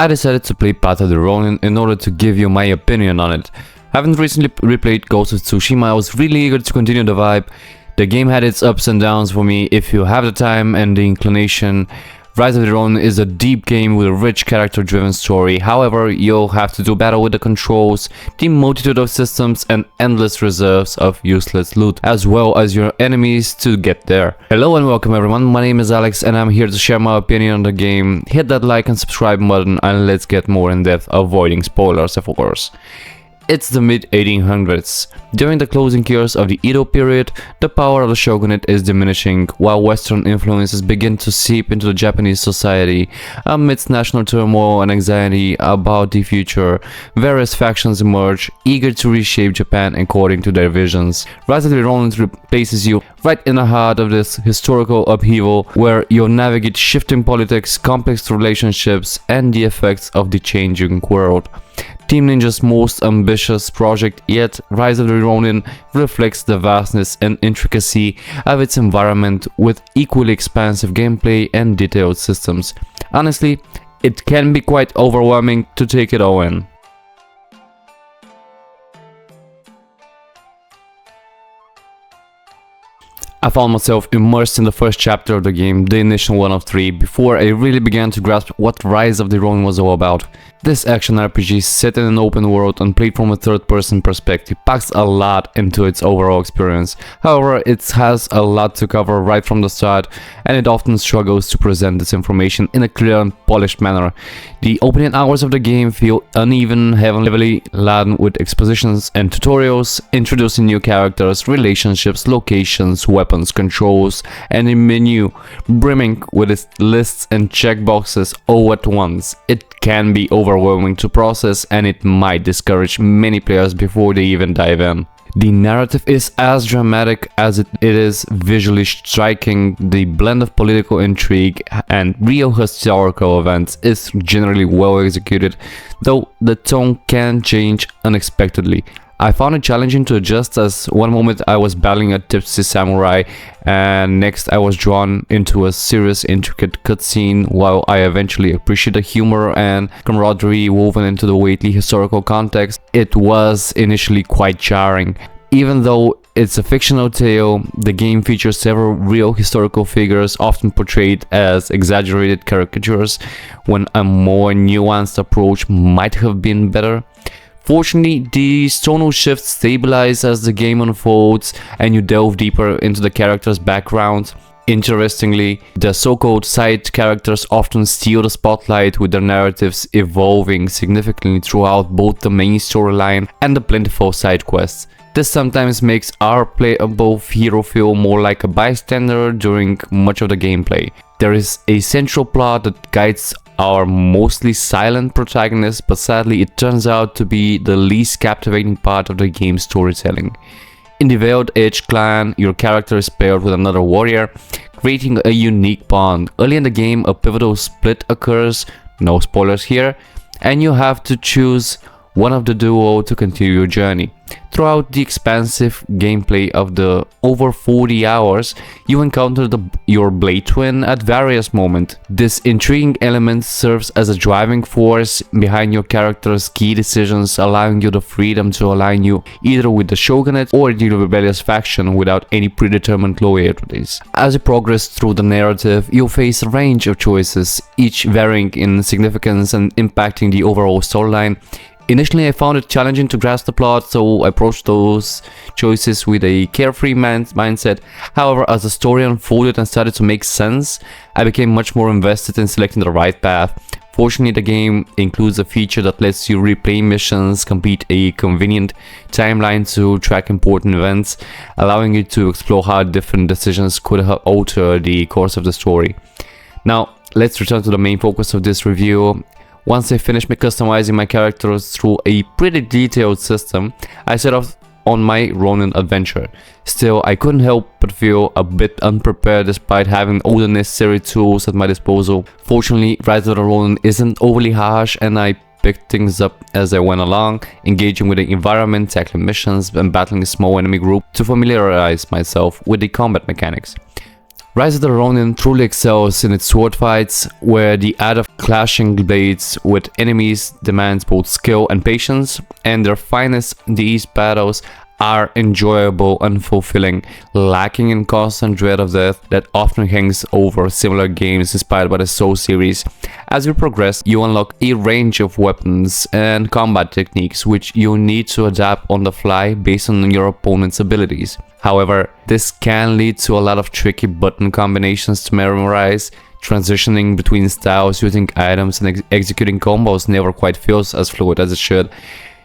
I decided to play Path of the Ronin in order to give you my opinion on it. Having recently replayed Ghost of Tsushima, I was really eager to continue the vibe. The game had its ups and downs for me. If you have the time and the inclination, Rise of the Ronin is a deep game with a rich character-driven story. However, you'll have to do battle with the controls, the multitude of systems and endless reserves of useless loot, as well as your enemies to get there. Hello and welcome everyone, my name is Alex and I'm here to share my opinion on the game. Hit that like and subscribe button and let's get more in depth, avoiding spoilers of course. It's the mid-1800s. During the closing years of the Edo period, the power of the shogunate is diminishing, while Western influences begin to seep into the Japanese society. Amidst national turmoil and anxiety about the future, various factions emerge, eager to reshape Japan according to their visions. Rise of the Ronin places you right in the heart of this historical upheaval, where you'll navigate shifting politics, complex relationships, and the effects of the changing world. Team Ninja's most ambitious project yet, Rise of the Ronin reflects the vastness and intricacy of its environment with equally expansive gameplay and detailed systems. Honestly, it can be quite overwhelming to take it all in. I found myself immersed in the first chapter of the game, the initial one of 3, before I really began to grasp what Rise of the Ronin was all about. This action RPG set in an open world and played from a third-person perspective packs a lot into its overall experience. However, it has a lot to cover right from the start, and it often struggles to present this information in a clear and polished manner. The opening hours of the game feel uneven, heavily laden with expositions and tutorials, introducing new characters, relationships, locations, weapons, controls, and a menu brimming with its lists and checkboxes all at once. It can be overwhelming to process and it might discourage many players before they even dive in. The narrative is as dramatic as it is visually striking. The blend of political intrigue and real historical events is generally well executed, though the tone can change unexpectedly. I found it challenging to adjust, as one moment I was battling a tipsy samurai and next I was drawn into a serious intricate cutscene. While I eventually appreciated the humor and camaraderie woven into the weighty historical context, it was initially quite jarring. Even though it's a fictional tale, the game features several real historical figures, often portrayed as exaggerated caricatures, when a more nuanced approach might have been better. Fortunately, these tonal shifts stabilize as the game unfolds and you delve deeper into the character's background. Interestingly, the so-called side characters often steal the spotlight, with their narratives evolving significantly throughout both the main storyline and the plentiful side quests. This sometimes makes our playable hero feel more like a bystander during much of the gameplay. There is a central plot that guides our mostly silent protagonist, but sadly it turns out to be the least captivating part of the game's storytelling. In the Veiled Edge clan, your character is paired with another warrior, creating a unique bond. Early in the game, a pivotal split occurs, no spoilers here, and you have to choose one of the duo to continue your journey. Throughout the expansive gameplay of the over 40 hours, you encounter your blade twin at various moments. This intriguing element serves as a driving force behind your character's key decisions, allowing you the freedom to align you either with the shogunate or the rebellious faction without any predetermined loyalties. As you progress through the narrative, you'll face a range of choices, each varying in significance and impacting the overall storyline. Initially, I found it challenging to grasp the plot, so I approached those choices with a carefree mindset. However, as the story unfolded and started to make sense, I became much more invested in selecting the right path. Fortunately, the game includes a feature that lets you replay missions, complete a convenient timeline to track important events, allowing you to explore how different decisions could alter the course of the story. Now, let's return to the main focus of this review. Once I finished customizing my characters through a pretty detailed system, I set off on my Ronin adventure. Still, I couldn't help but feel a bit unprepared despite having all the necessary tools at my disposal. Fortunately, Rise of the Ronin isn't overly harsh and I picked things up as I went along, engaging with the environment, tackling missions and battling a small enemy group to familiarize myself with the combat mechanics. Rise of the Ronin truly excels in its sword fights, where the art of clashing blades with enemies demands both skill and patience, and their finest, these battles are enjoyable and fulfilling, lacking in constant dread of death that often hangs over similar games inspired by the Soul series. As you progress, you unlock a range of weapons and combat techniques which you need to adapt on the fly based on your opponent's abilities. However, this can lead to a lot of tricky button combinations to memorize. Transitioning between styles, using items, and executing combos never quite feels as fluid as it should,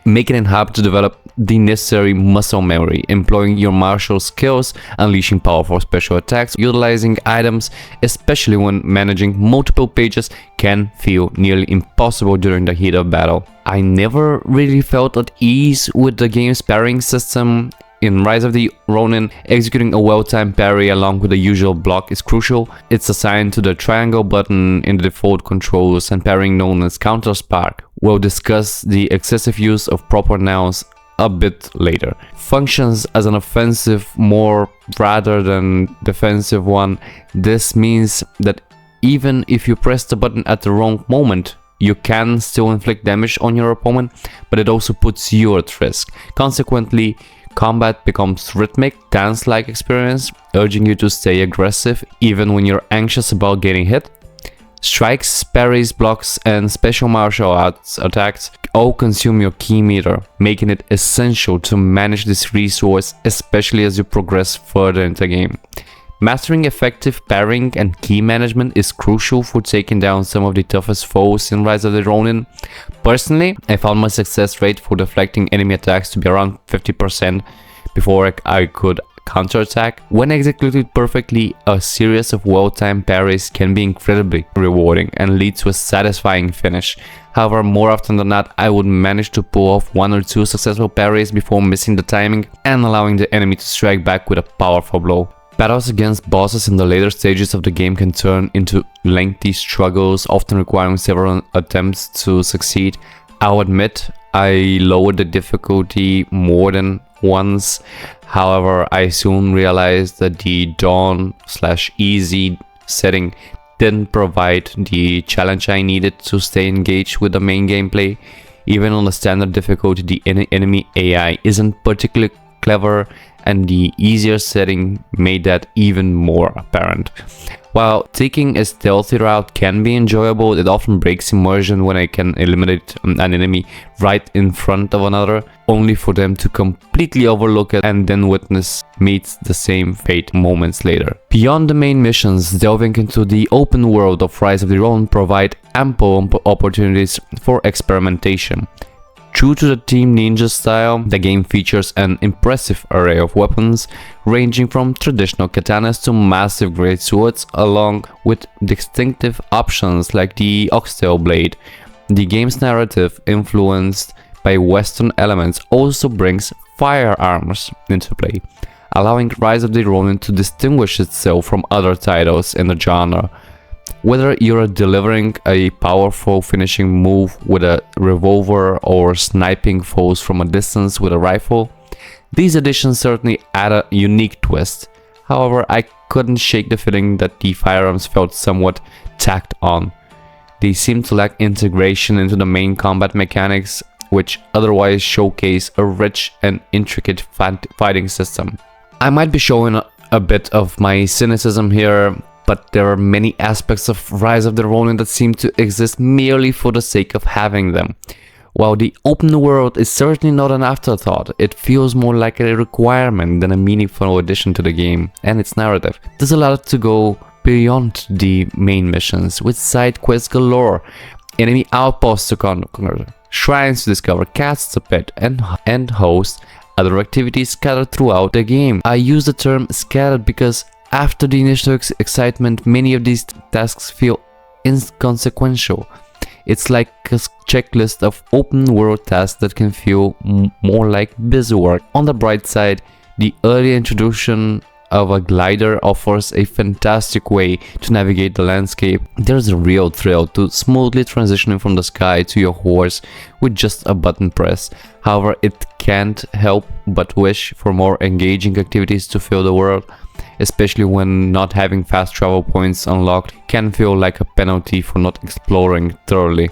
making it hard to develop the necessary muscle memory. Employing your martial skills, unleashing powerful special attacks, utilizing items, especially when managing multiple pages, can feel nearly impossible during the heat of battle. I never really felt at ease with the game's parrying system. In Rise of the Ronin, executing a well-timed parry along with the usual block is crucial. It's assigned to the triangle button in the default controls, and parrying, known as counter spark. We'll discuss the excessive use of proper nouns a bit later. Functions as an offensive more rather than defensive one. This means that even if you press the button at the wrong moment, you can still inflict damage on your opponent, but it also puts you at risk. Consequently, combat becomes rhythmic, dance-like experience, urging you to stay aggressive even when you're anxious about getting hit. Strikes, parries, blocks, and special martial arts attacks all consume your ki meter, making it essential to manage this resource, especially as you progress further into the game. Mastering effective parrying and ki management is crucial for taking down some of the toughest foes in Rise of the Ronin. Personally, I found my success rate for deflecting enemy attacks to be around 50% before I could counterattack. When executed perfectly, a series of well-timed parries can be incredibly rewarding and lead to a satisfying finish. However, more often than not, I would manage to pull off one or two successful parries before missing the timing and allowing the enemy to strike back with a powerful blow. Battles against bosses in the later stages of the game can turn into lengthy struggles, often requiring several attempts to succeed. I'll admit I lowered the difficulty more than once. However, I soon realized that the Dawn/Easy setting didn't provide the challenge I needed to stay engaged with the main gameplay. Even on the standard difficulty, the enemy AI isn't particularly clever, and the easier setting made that even more apparent. While taking a stealthy route can be enjoyable, it often breaks immersion when I can eliminate an enemy right in front of another, only for them to completely overlook it and then witness meets the same fate moments later. Beyond the main missions, delving into the open world of Rise of the Ronin provide ample opportunities for experimentation. True to the Team Ninja style, the game features an impressive array of weapons, ranging from traditional katanas to massive great swords, along with distinctive options like the oxtail blade. The game's narrative, influenced by Western elements, also brings firearms into play, allowing Rise of the Ronin to distinguish itself from other titles in the genre. Whether you're delivering a powerful finishing move with a revolver or sniping foes from a distance with a rifle, these additions certainly add a unique twist. However, I couldn't shake the feeling that the firearms felt somewhat tacked on. They seem to lack integration into the main combat mechanics, which otherwise showcase a rich and intricate fighting system. I might be showing a bit of my cynicism here, but there are many aspects of Rise of the Ronin that seem to exist merely for the sake of having them. While the open world is certainly not an afterthought, it feels more like a requirement than a meaningful addition to the game and its narrative. There's a lot to go beyond the main missions, with side quests galore, enemy outposts to conquer, shrines to discover, cats to pet, and host other activities scattered throughout the game. I use the term scattered because after the initial excitement, many of these tasks feel inconsequential. It's like a checklist of open world tasks that can feel more like busy work. On the bright side, the early introduction of a glider offers a fantastic way to navigate the landscape. There's a real thrill to smoothly transitioning from the sky to your horse with just a button press. However, it can't help but wish for more engaging activities to fill the world. especially when not having fast travel points unlocked can feel like a penalty for not exploring thoroughly.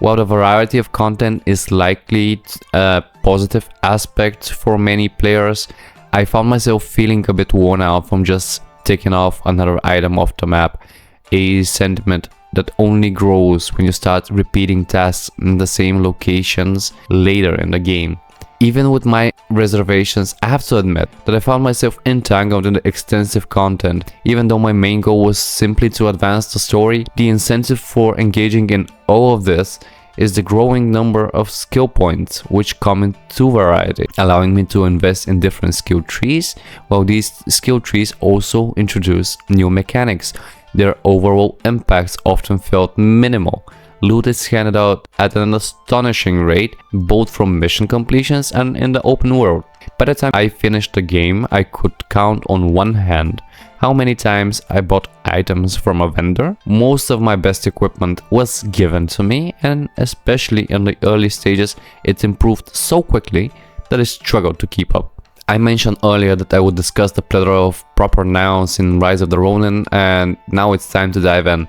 While the variety of content is likely a positive aspect for many players, I found myself feeling a bit worn out from just taking off another item off the map, a sentiment that only grows when you start repeating tasks in the same locations later in the game. Even with my reservations, I have to admit that I found myself entangled in the extensive content. Even though my main goal was simply to advance the story, the incentive for engaging in all of this is the growing number of skill points, which come in two variety, allowing me to invest in different skill trees, while these skill trees also introduce new mechanics. Their overall impacts often felt minimal. Loot is handed out at an astonishing rate, both from mission completions and in the open world. By the time I finished the game, I could count on one hand how many times I bought items from a vendor. Most of my best equipment was given to me, and especially in the early stages, it improved so quickly that I struggled to keep up. I mentioned earlier that I would discuss the plethora of proper nouns in Rise of the Ronin, and now it's time to dive in.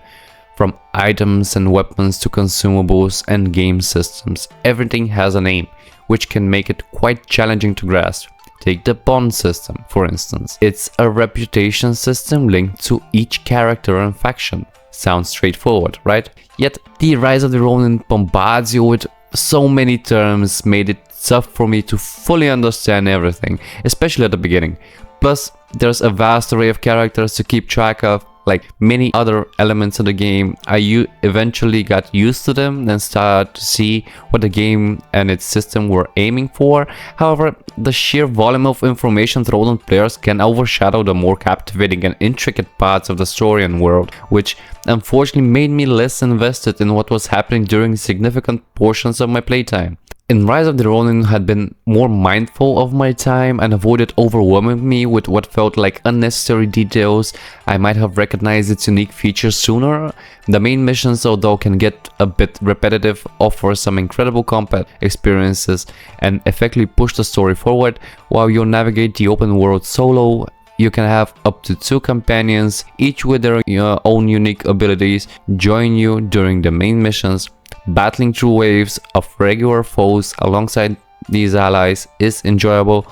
From items and weapons to consumables and game systems, everything has a name, which can make it quite challenging to grasp. Take the bond system, for instance. It's a reputation system linked to each character and faction. Sounds straightforward, right? Yet, the Rise of the Ronin bombards you with so many terms, made it tough for me to fully understand everything, especially at the beginning. Plus, there's a vast array of characters to keep track of. Like many other elements of the game, I eventually got used to them and started to see what the game and its system were aiming for. However, the sheer volume of information thrown on players can overshadow the more captivating and intricate parts of the story and world, which unfortunately made me less invested in what was happening during significant portions of my playtime. In Rise of the Ronin, I had been more mindful of my time and avoided overwhelming me with what felt like unnecessary details. I might have recognized its unique features sooner. The main missions, although can get a bit repetitive, offer some incredible combat experiences and effectively push the story forward. While you navigate the open world solo, you can have up to 2 companions, each with their own unique abilities, join you during the main missions. Battling through waves of regular foes alongside these allies is enjoyable,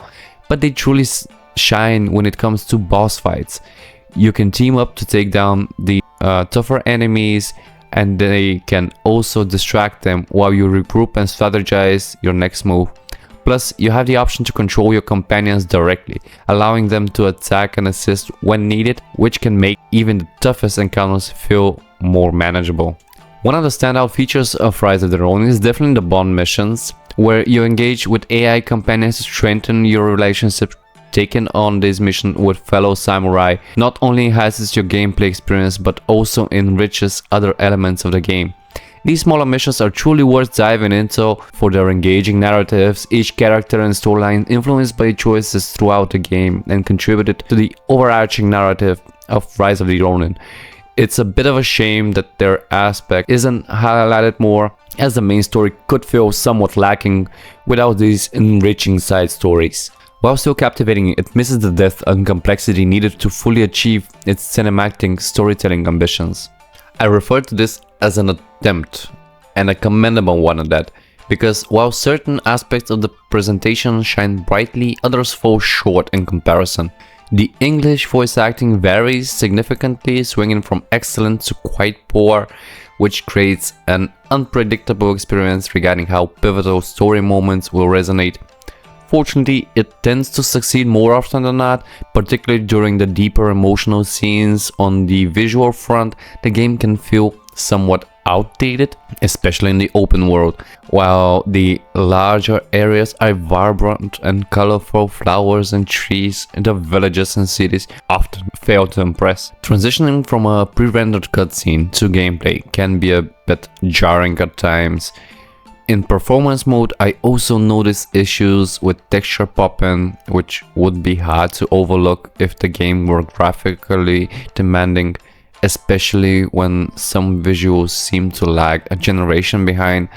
but they truly shine when it comes to boss fights. You can team up to take down the tougher enemies, and they can also distract them while you regroup and strategize your next move. Plus, you have the option to control your companions directly, allowing them to attack and assist when needed, which can make even the toughest encounters feel more manageable. One of the standout features of Rise of the Ronin is definitely the bond missions, where you engage with AI companions to strengthen your relationship. Taking on this mission with fellow samurai not only enhances your gameplay experience but also enriches other elements of the game. These smaller missions are truly worth diving into for their engaging narratives, each character and storyline influenced by choices throughout the game and contributed to the overarching narrative of Rise of the Ronin. It's a bit of a shame that their aspect isn't highlighted more, as the main story could feel somewhat lacking without these enriching side stories. While still captivating, it misses the depth and complexity needed to fully achieve its cinematic storytelling ambitions. I refer to this as an attempt, and a commendable one at that, because while certain aspects of the presentation shine brightly, others fall short in comparison. The English voice acting varies significantly, swinging from excellent to quite poor, which creates an unpredictable experience regarding how pivotal story moments will resonate. Fortunately, it tends to succeed more often than not, particularly during the deeper emotional scenes. On the visual front, the game can feel somewhat outdated, especially in the open world, while the larger areas are vibrant and colorful. Flowers and trees in the villages and cities often fail to impress. Transitioning from a pre-rendered cutscene to gameplay can be a bit jarring at times. In performance mode, I also noticed issues with texture popping, which would be hard to overlook if the game were graphically demanding, especially when some visuals seem to lag a generation behind.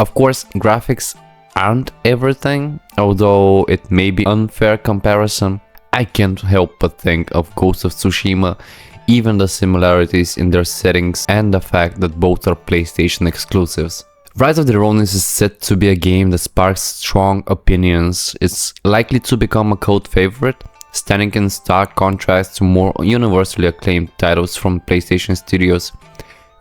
Of course, graphics aren't everything, although it may be an unfair comparison. I can't help but think of Ghost of Tsushima, even the similarities in their settings and the fact that both are PlayStation exclusives. Rise of the Ronin is set to be a game that sparks strong opinions. It's likely to become a cult favorite, standing in stark contrast to more universally acclaimed titles from PlayStation studios.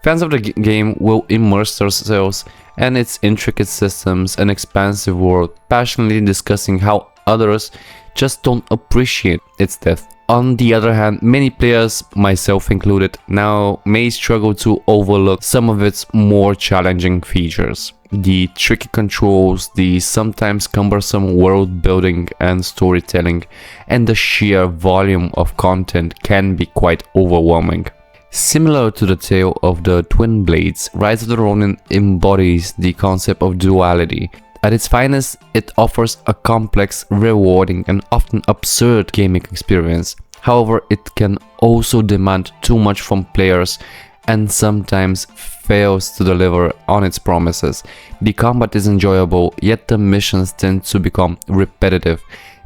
Fans of the game will immerse themselves in its intricate systems and expansive world, passionately discussing how others just don't appreciate its depth. On the other hand, many players, myself included, now may struggle to overlook some of its more challenging features. The tricky controls, the sometimes cumbersome world building and storytelling, and the sheer volume of content can be quite overwhelming. Similar to the tale of the Twin Blades, Rise of the Ronin embodies the concept of duality. At its finest, it offers a complex, rewarding, and often absurd gaming experience. However, it can also demand too much from players and sometimes fails to deliver on its promises. The combat is enjoyable, yet the missions tend to become repetitive.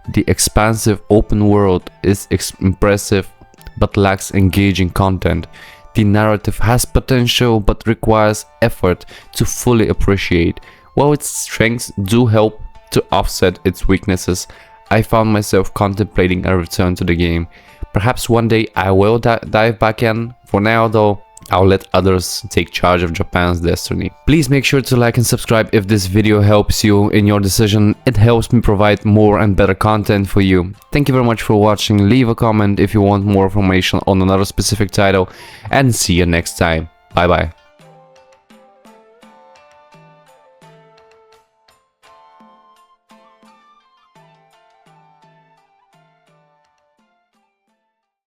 The expansive open world is impressive but lacks engaging content. The narrative has potential but requires effort to fully appreciate. While its strengths do help to offset its weaknesses, I found myself contemplating a return to the game. Perhaps one day I will dive back in. For now though, I'll let others take charge of Japan's destiny. Please make sure to like and subscribe if this video helps you in your decision. It helps me provide more and better content for you. Thank you very much for watching. Leave a comment if you want more information on another specific title, and see you next time. Bye bye.